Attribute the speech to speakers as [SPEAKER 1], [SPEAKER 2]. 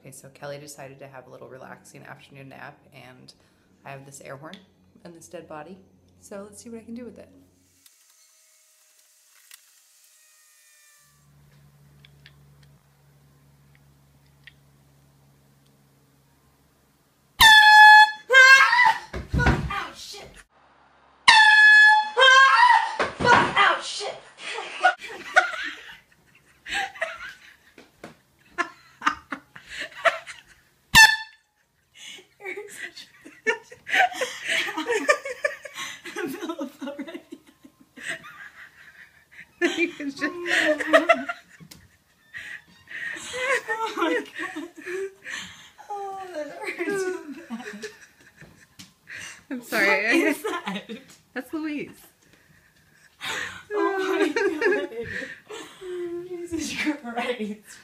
[SPEAKER 1] Okay, so Kelly decided to have a little relaxing afternoon nap, and I have this air horn and this dead body. So let's see what I can do with it.
[SPEAKER 2] Ow, shit! Ow, shit! You're such a bitch. The pillow fell right
[SPEAKER 1] You can just...
[SPEAKER 2] Oh my god. Oh, that hurts so bad.
[SPEAKER 1] I'm sorry.
[SPEAKER 2] What is that?
[SPEAKER 1] That's Louise.
[SPEAKER 2] Oh my god. Jesus Christ.